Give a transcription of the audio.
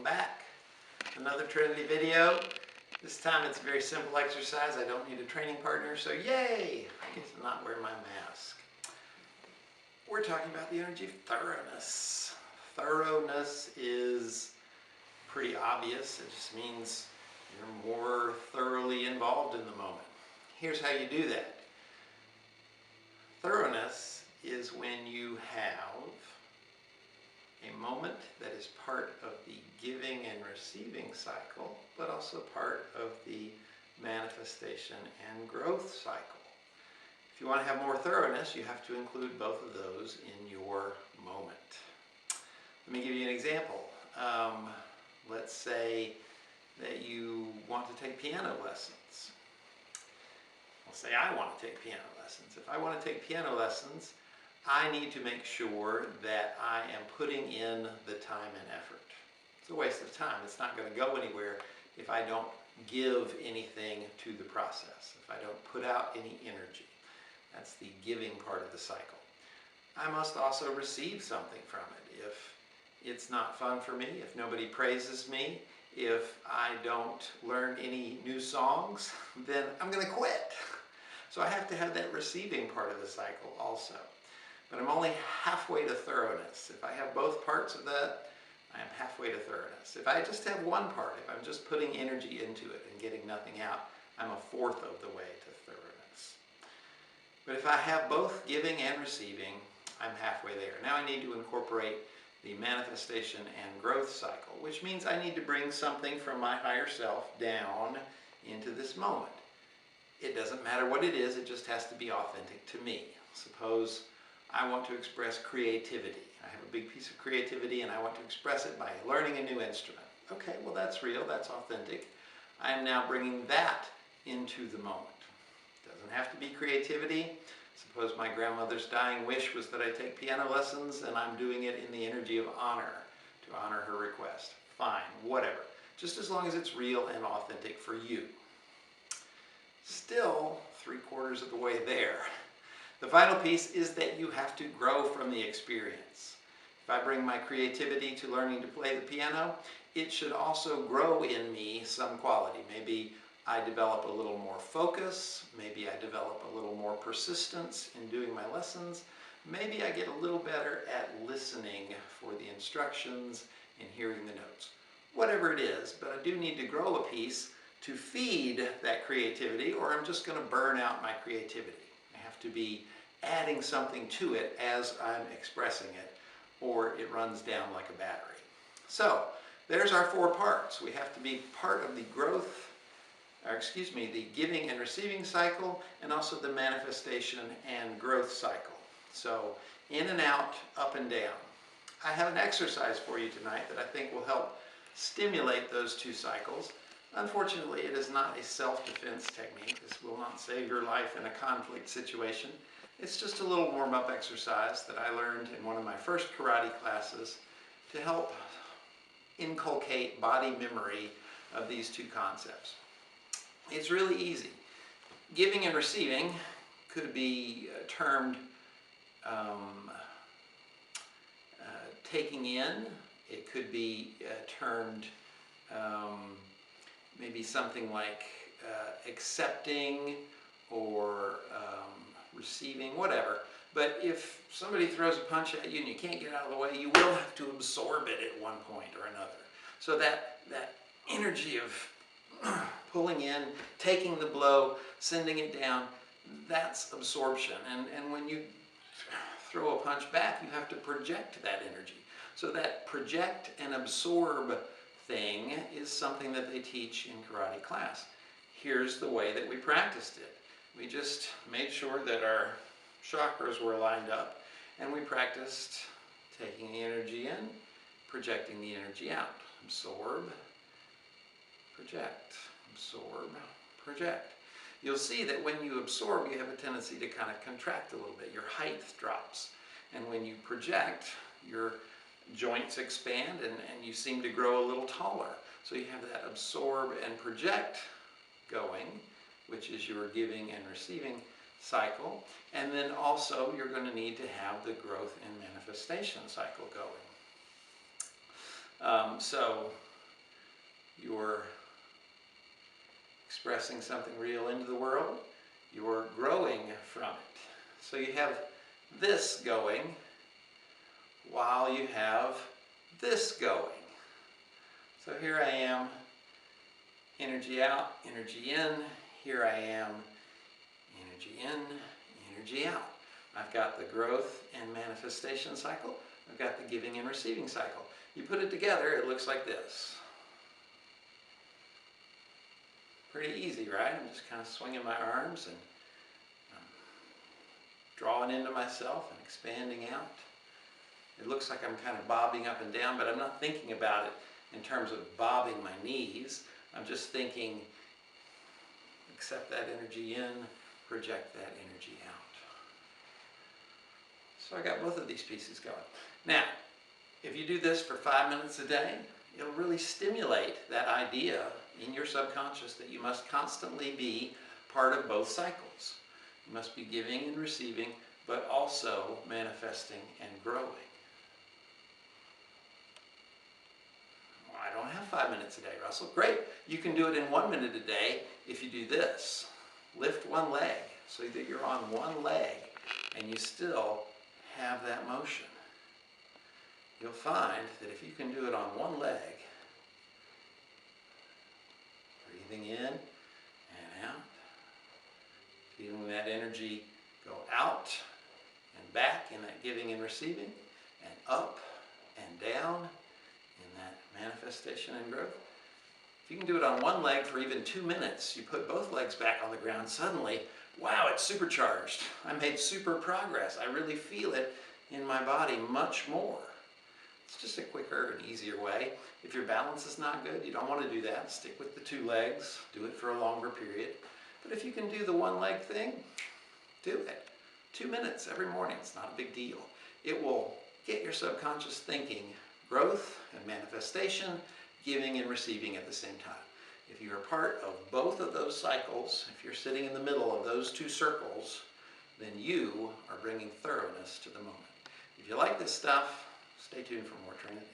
Welcome back. Another Trinity video. This time it's a very simple exercise. I don't need a training partner, so yay! I get to not wear my mask. We're talking about the energy of thoroughness. Thoroughness is pretty obvious. It just means you're more thoroughly involved in the moment. Here's how you do that. Thoroughness is when you have a moment that is part of the giving and receiving cycle, but also part of the manifestation and growth cycle. If you want to have more thoroughness, you have to include both of those in your moment. Let me give you an example. Let's say that you want to take piano lessons. I'll say I want to take piano lessons. If I want to take piano lessons, I need to make sure that I am putting in the time and effort. It's a waste of time. It's not going to go anywhere if I don't give anything to the process, if I don't put out any energy. That's the giving part of the cycle. I must also receive something from it. If it's not fun for me, if nobody praises me, if I don't learn any new songs, then I'm going to quit. So I have to have that receiving part of the cycle also. But I'm only halfway to thoroughness. If I have both parts of that, I am halfway to thoroughness. If I just have one part, if I'm just putting energy into it and getting nothing out, I'm a fourth of the way to thoroughness. But if I have both giving and receiving, I'm halfway there. Now I need to incorporate the manifestation and growth cycle, which means I need to bring something from my higher self down into this moment. It doesn't matter what it is, it just has to be authentic to me. Suppose I want to express creativity. I have a big piece of creativity and I want to express it by learning a new instrument. Okay, well that's real, that's authentic. I am now bringing that into the moment. It doesn't have to be creativity. Suppose my grandmother's dying wish was that I take piano lessons and I'm doing it in the energy of honor, to honor her request. Fine, whatever. Just as long as it's real and authentic for you. Still 3/4 of the way there. The final piece is that you have to grow from the experience. If I bring my creativity to learning to play the piano, it should also grow in me some quality. Maybe I develop a little more focus, maybe I develop a little more persistence in doing my lessons, maybe I get a little better at listening for the instructions and hearing the notes. Whatever it is, but I do need to grow a piece to feed that creativity, or I'm just going to burn out my creativity. I have to be adding something to it as I'm expressing it, or it runs down like a battery. So there's our 4 parts. We have to be part of the the giving and receiving cycle, and also the manifestation and growth cycle. So in and out, up and down. I have an exercise for you tonight that I think will help stimulate those 2 cycles. Unfortunately, it is not a self-defense technique. This will not save your life in a conflict situation. It's just a little warm-up exercise that I learned in one of my first karate classes to help inculcate body memory of these 2 concepts. It's really easy. Giving and receiving could be termed taking in. It could be termed maybe something like accepting or receiving, whatever. But if somebody throws a punch at you and you can't get out of the way, you will have to absorb it at one point or another. So that energy of pulling in, taking the blow, sending it down, that's absorption. And when you throw a punch back, you have to project that energy. So that project and absorb thing is something that they teach in karate class. Here's the way that we practiced it. We just made sure that our chakras were lined up, and we practiced taking the energy in, projecting the energy out. Absorb, project, absorb, project. You'll see that when you absorb, you have a tendency to kind of contract a little bit. Your height drops. And when you project, your joints expand and you seem to grow a little taller. So you have that absorb and project going, which is your giving and receiving cycle. And then also you're going to need to have the growth and manifestation cycle going. So you're expressing something real into the world, you're growing from it. So you have this going while you have this going. So here I am, energy out, energy in. Here I am, energy in, energy out. I've got the growth and manifestation cycle. I've got the giving and receiving cycle. You put it together, it looks like this. Pretty easy, right? I'm just kind of swinging my arms and drawing into myself and expanding out. It looks like I'm kind of bobbing up and down, but I'm not thinking about it in terms of bobbing my knees. I'm just thinking, accept that energy in, project that energy out. So I got both of these pieces going. Now, if you do this for 5 minutes a day, it'll really stimulate that idea in your subconscious that you must constantly be part of both cycles. You must be giving and receiving, but also manifesting and growing. Well, I don't have 5 minutes a day, Russell. Great. You can do it in 1 minute a day if you do this. Lift one leg so that you're on one leg and you still have that motion. You'll find that if you can do it on one leg, breathing in and out, feeling that energy go out and back in that giving and receiving, and up and down in that manifestation and growth. If you can do it on one leg for even 2 minutes, you put both legs back on the ground, suddenly, wow, it's supercharged. I made super progress. I really feel it in my body much more. It's just a quicker and easier way. If your balance is not good, you don't want to do that. Stick with the 2 legs. Do it for a longer period. But if you can do the one leg thing, do it. 2 minutes every morning. It's not a big deal. It will get your subconscious thinking growth and manifestation, giving and receiving at the same time. If you're a part of both of those cycles, if you're sitting in the middle of those 2 circles, then you are bringing thoroughness to the moment. If you like this stuff, stay tuned for more Trinity.